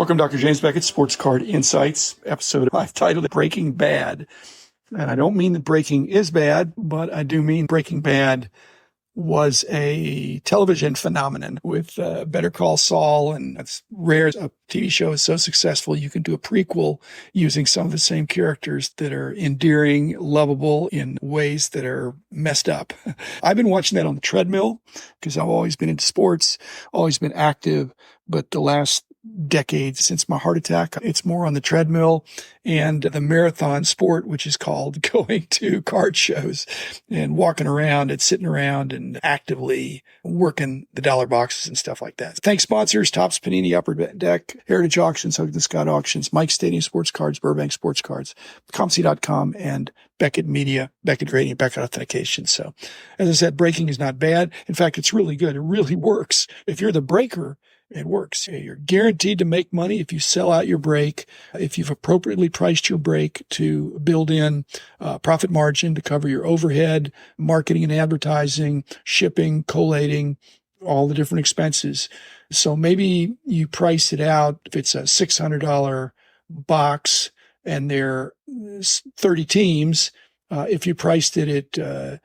Welcome, Dr. James Beckett, Sports Card Insights, episode I've titled Breaking Bad. And I don't mean that breaking is bad, but I do mean Breaking Bad was a television phenomenon with Better Call Saul. And it's rare a TV show is so successful, you can do a prequel using some of the same characters that are endearing, lovable in ways that are messed up. I've been watching that on the treadmill because I've always been into sports, always been active. But the last decade since my heart attack, it's more on the treadmill and the marathon sport, which is called going to card shows and walking around and sitting around and actively working the dollar boxes and stuff like that. Thanks sponsors, Topps, Panini, Upper Deck, Heritage Auctions, Hug the Scott Auctions, Mike Stadium Sports Cards, Burbank Sports Cards, ComC.com, and Beckett Media, Beckett Rating, Beckett Authentication. So as I said, breaking is not bad. In fact, it's really good. It really works. If you're the breaker, it works. You're guaranteed to make money if you sell out your break, if you've appropriately priced your break to build in profit margin to cover your overhead, marketing and advertising, shipping, collating, all the different expenses. So maybe you price it out if it's a $600 box and there are 30 teams. If you priced it at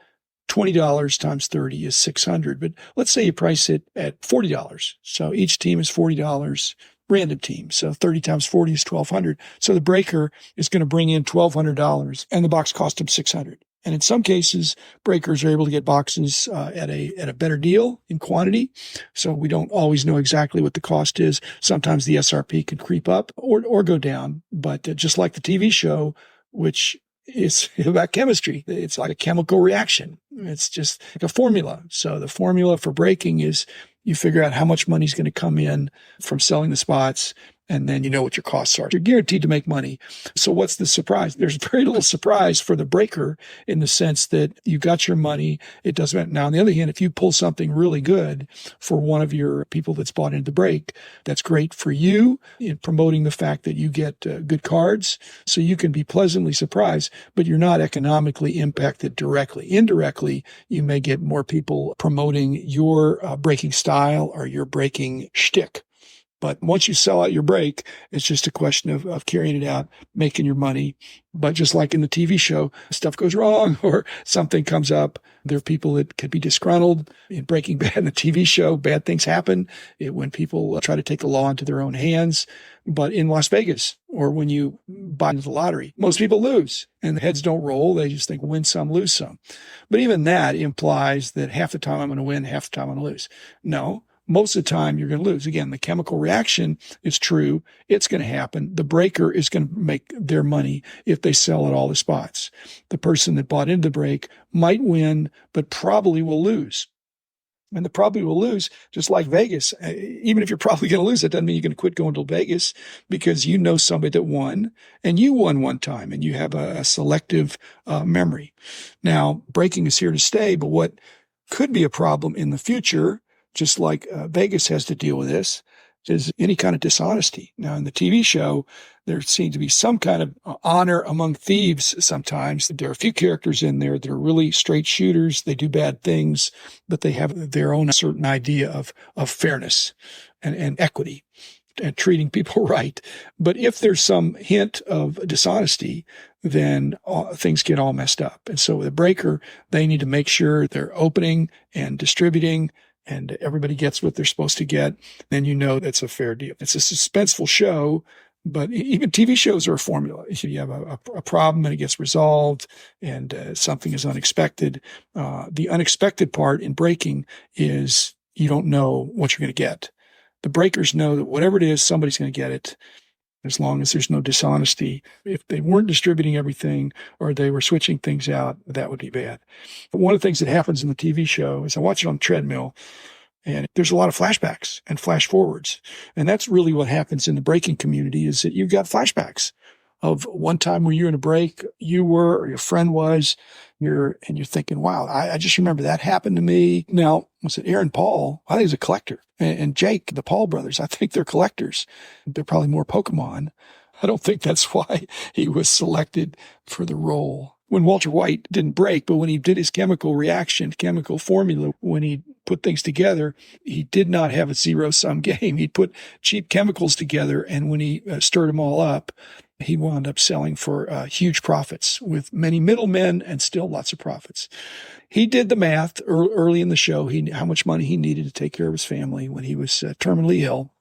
$20 times 30 is $600. But let's say you price it at $40. So each team is $40, random team. So 30 times 40 is $1,200. So the breaker is going to bring in $1,200 and the box cost him $600. And in some cases, breakers are able to get boxes at a better deal in quantity. So we don't always know exactly what the cost is. Sometimes the SRP can creep up or go down. But just like the TV show, which is about chemistry. It's like a chemical reaction. It's just like a formula. So the formula for breaking is you figure out how much money is going to come in from selling the spots, and then you know what your costs are. You're guaranteed to make money. So what's the surprise? There's very little surprise for the breaker in the sense that you got your money. It doesn't matter. Now, on the other hand, if you pull something really good for one of your people that's bought into the break, that's great for you in promoting the fact that you get good cards. So you can be pleasantly surprised, but you're not economically impacted directly. Indirectly, you may get more people promoting your breaking style or your breaking shtick. But once you sell out your break, it's just a question of carrying it out, making your money. But just like in the TV show, stuff goes wrong or something comes up. There are people that could be disgruntled. In Breaking Bad, in the TV show, bad things happen when people try to take the law into their own hands. But in Las Vegas, or when you buy into the lottery, most people lose and the heads don't roll. They just think win some, lose some. But even that implies that half the time I'm going to win, half the time I'm going to lose. No. Most of the time, you're going to lose. Again, the chemical reaction is true. It's going to happen. The breaker is going to make their money if they sell at all the spots. The person that bought into the break might win, but probably will lose. And the probably will lose, just like Vegas. Even if you're probably going to lose, that doesn't mean you're going to quit going to Vegas because you know somebody that won and you won one time and you have a selective memory. Now, breaking is here to stay, but what could be a problem in the future, just like Vegas has to deal with this, is any kind of dishonesty. Now, in the TV show, there seems to be some kind of honor among thieves sometimes. There are a few characters in there that are really straight shooters. They do bad things, but they have their own certain idea of fairness and equity and treating people right. But if there's some hint of dishonesty, then things get all messed up. And so with a breaker, they need to make sure they're opening and distributing and everybody gets what they're supposed to get, then you know that's a fair deal. It's a suspenseful show, but even TV shows are a formula. If you have a problem and it gets resolved and something is unexpected, the unexpected part in breaking is you don't know what you're going to get. The breakers know that whatever it is, somebody's going to get it. As long as there's no dishonesty. If they weren't distributing everything or they were switching things out, that would be bad. But one of the things that happens in the TV show is I watch it on the treadmill and there's a lot of flashbacks and flash forwards. And that's really what happens in the breaking community is that you've got flashbacks of one time where you're in a break, you were, or your friend was, you're thinking, wow, I just remember that happened to me. Now, was it Aaron Paul? I think he's a collector. And Jake, the Paul brothers, I think they're collectors. They're probably more Pokemon. I don't think that's why he was selected for the role. When Walter White didn't break, but when he did his chemical reaction, chemical formula, when he put things together. He did not have a zero-sum game. He'd put cheap chemicals together, and when he stirred them all up, he wound up selling for huge profits with many middlemen and still lots of profits. He did the math early in the show, how much money he needed to take care of his family when he was terminally ill.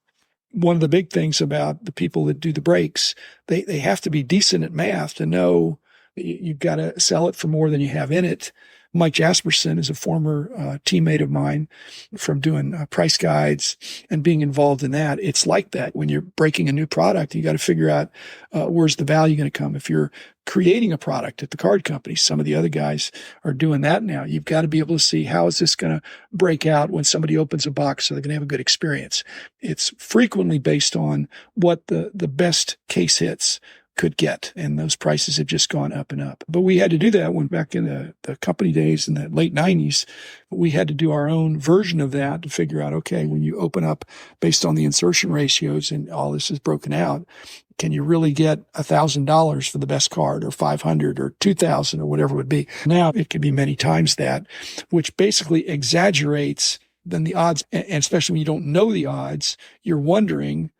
One of the big things about the people that do the breaks, they have to be decent at math to know you've got to sell it for more than you have in it. Mike Jasperson is a former teammate of mine from doing price guides and being involved in that. It's like that when you're breaking a new product. You got to figure out where's the value going to come. If you're creating a product at the card company, some of the other guys are doing that now. You've got to be able to see how is this going to break out when somebody opens a box so they're going to have a good experience. It's frequently based on what the best case hits could get. And those prices have just gone up and up. But we had to do that when back in the company days in the late 90s, we had to do our own version of that to figure out, okay, when you open up based on the insertion ratios and all this is broken out, can you really get $1,000 for the best card or 500 or 2,000 or whatever it would be? Now it could be many times that, which basically exaggerates then the odds. And especially when you don't know the odds, you're wondering.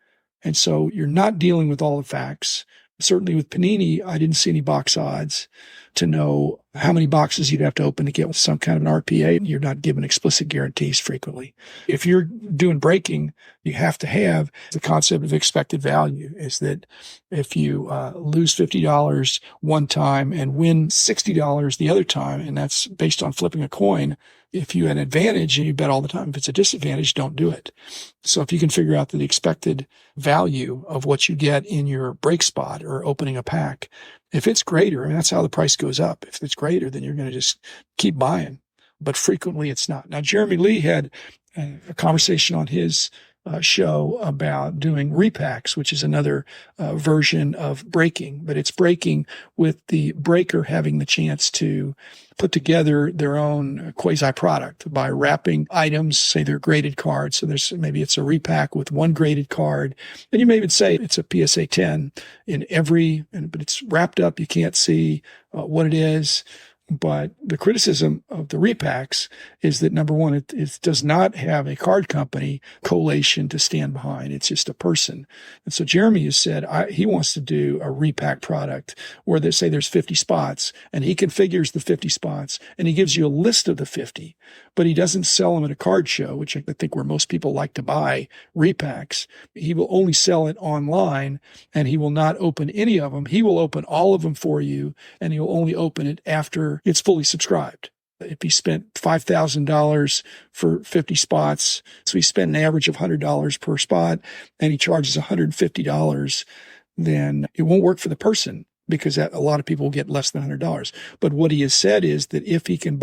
And so you're not dealing with all the facts. Certainly with Panini, I didn't see any box odds to know how many boxes you'd have to open to get some kind of an RPA. You're not given explicit guarantees frequently. If you're doing breaking, you have to have the concept of expected value, is that if you lose $50 one time and win $60 the other time, and that's based on flipping a coin, if you had an advantage and you bet all the time, if it's a disadvantage, don't do it. So if you can figure out the expected value of what you get in your break spot or opening a pack, if it's greater, and that's how the price goes up. If it's greater, then you're going to just keep buying. But frequently it's not. Now, Jeremy Lee had a conversation on his show about doing repacks, which is another version of breaking, but it's breaking with the breaker having the chance to put together their own quasi product by wrapping items, say they're graded cards. So maybe it's a repack with one graded card. And you may even say it's a PSA 10 but it's wrapped up. You can't see what it is. But the criticism of the repacks is that, number one, it does not have a card company collation to stand behind. It's just a person. And so Jeremy has said he wants to do a repack product where they say there's 50 spots, and he configures the 50 spots, and he gives you a list of the 50, but he doesn't sell them at a card show, which I think where most people like to buy repacks. He will only sell it online, and he will not open any of them. He will open all of them for you, and he'll only open it after it's fully subscribed. If he spent $5,000 for 50 spots, so he spent an average of $100 per spot, and he charges $150, then it won't work for the person because a lot of people will get less than $100. But what he has said is that if he can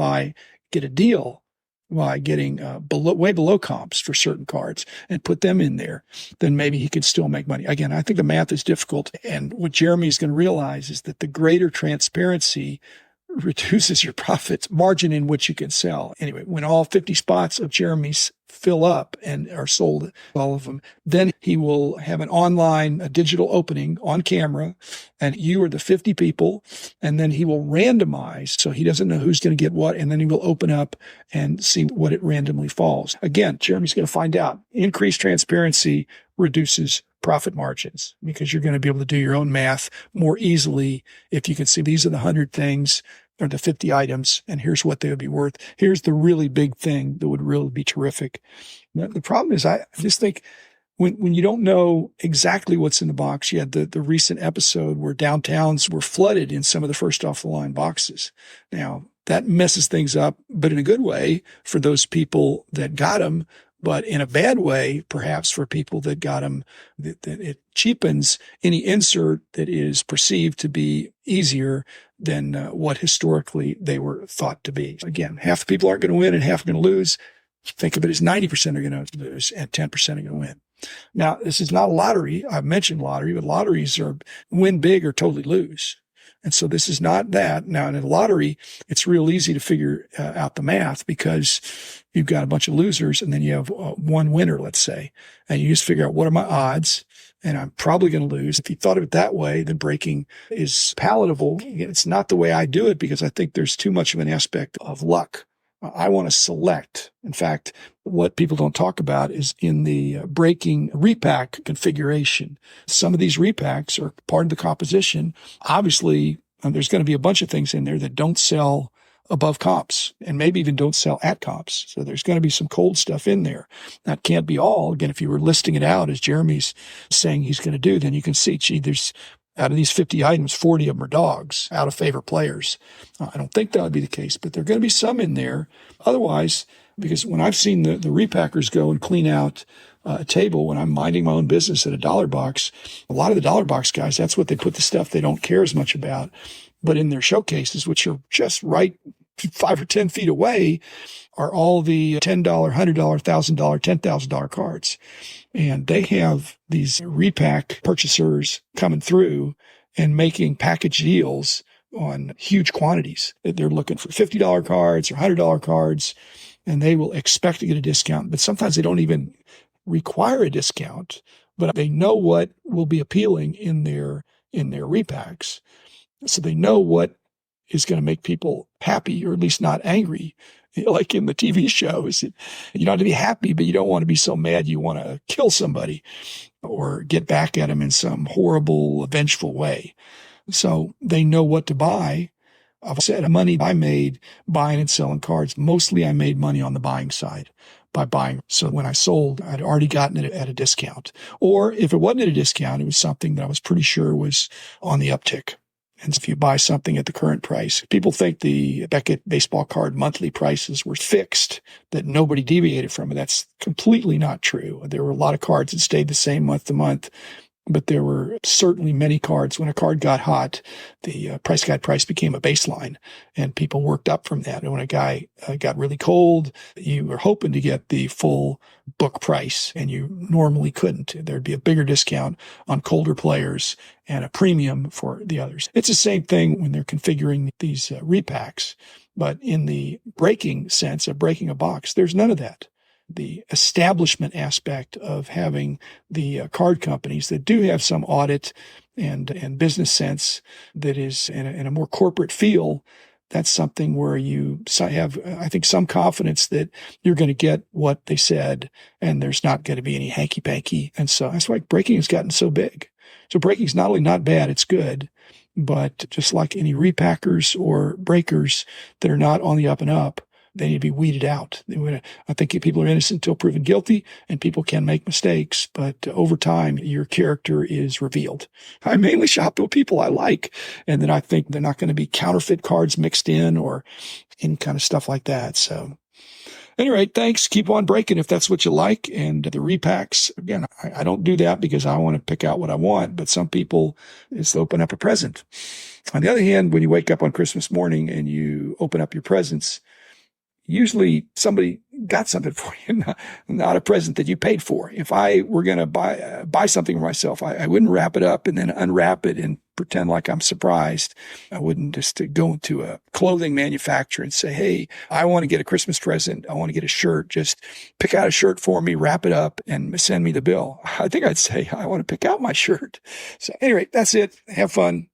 get a deal by getting way below comps for certain cards and put them in there, then maybe he could still make money. Again, I think the math is difficult. And what Jeremy is going to realize is that the greater transparency reduces your profit margin in which you can sell. Anyway, when all 50 spots of Jeremy's fill up and are sold, all of them, then he will have a digital opening on camera, and you are the 50 people, and then he will randomize. So he doesn't know who's going to get what, and then he will open up and see what it randomly falls. Again, Jeremy's going to find out. Increased transparency reduces profit margins because you're going to be able to do your own math more easily if you can see these are the 100 things or the 50 items, and here's what they would be worth. Here's the really big thing that would really be terrific. Now, the problem is I just think when you don't know exactly what's in the box, you had the recent episode where downtowns were flooded in some of the first off the line boxes. Now that messes things up, but in a good way for those people that got them. But in a bad way, perhaps for people that got them, that it cheapens any insert that is perceived to be easier than what historically they were thought to be. Again, half the people aren't going to win and half are going to lose. Think of it as 90% are going to lose and 10% are going to win. Now, this is not a lottery. I've mentioned lottery, but lotteries are win big or totally lose. And so this is not that. Now, in a lottery, it's real easy to figure out the math because you've got a bunch of losers and then you have one winner, let's say, and you just figure out what are my odds, and I'm probably going to lose. If you thought of it that way, then breaking is palatable. It's not the way I do it because I think there's too much of an aspect of luck. I want to select. In fact, what people don't talk about is in the breaking repack configuration. Some of these repacks are part of the composition. Obviously, there's going to be a bunch of things in there that don't sell above comps and maybe even don't sell at comps. So there's going to be some cold stuff in there. That can't be all. Again, if you were listing it out as Jeremy's saying he's going to do, then you can see, gee, there's out of these 50 items, 40 of them are dogs, out of favor players. I don't think that would be the case, but there are going to be some in there. Otherwise, because when I've seen the repackers go and clean out a table when I'm minding my own business at a dollar box, a lot of the dollar box guys, that's what they put the stuff they don't care as much about. But in their showcases, which are just right 5 or 10 feet away, are all the $10, $100, $1,000, $10,000 cards. And they have these repack purchasers coming through and making package deals on huge quantities. They're looking for $50 cards or $100 cards, and they will expect to get a discount. But sometimes they don't even require a discount, but they know what will be appealing in their repacks. So they know what is going to make people happy, or at least not angry. Like in the TV shows, you don't have to be happy, but you don't want to be so mad you want to kill somebody or get back at them in some horrible, vengeful way. So they know what to buy. I've said the money I made buying and selling cards, mostly I made money on the buying side by buying. So when I sold, I'd already gotten it at a discount. Or if it wasn't at a discount, it was something that I was pretty sure was on the uptick. And if you buy something at the current price, people think the Beckett baseball card monthly prices were fixed, that nobody deviated from it. That's completely not true. There were a lot of cards that stayed the same month to month, but there were certainly many cards. When a card got hot, the price guide price became a baseline, and people worked up from that. And when a guy got really cold, you were hoping to get the full book price, and you normally couldn't. There'd be a bigger discount on colder players and a premium for the others. It's the same thing when they're configuring these repacks, but in the breaking sense of breaking a box, there's none of that. The establishment aspect of having the card companies that do have some audit and business sense that is in a more corporate feel, that's something where you have, I think, some confidence that you're going to get what they said and there's not going to be any hanky-panky. And so that's why breaking has gotten so big. So breaking is not only not bad, it's good. But just like any repackers or breakers that are not on the up and up, they need to be weeded out. I think people are innocent until proven guilty, and people can make mistakes, but over time, your character is revealed. I mainly shop with people I like, and then I think they're not going to be counterfeit cards mixed in or any kind of stuff like that. So anyway, thanks. Keep on breaking if that's what you like. And the repacks, again, I don't do that because I want to pick out what I want, but some people, it's open up a present. On the other hand, when you wake up on Christmas morning and you open up your presents, usually somebody got something for you, not a present that you paid for. If I were going to buy something for myself, I wouldn't wrap it up and then unwrap it and pretend like I'm surprised. I wouldn't just go into a clothing manufacturer and say, hey, I want to get a Christmas present. I want to get a shirt. Just pick out a shirt for me, wrap it up, and send me the bill. I think I'd say, I want to pick out my shirt. So anyway, that's it. Have fun.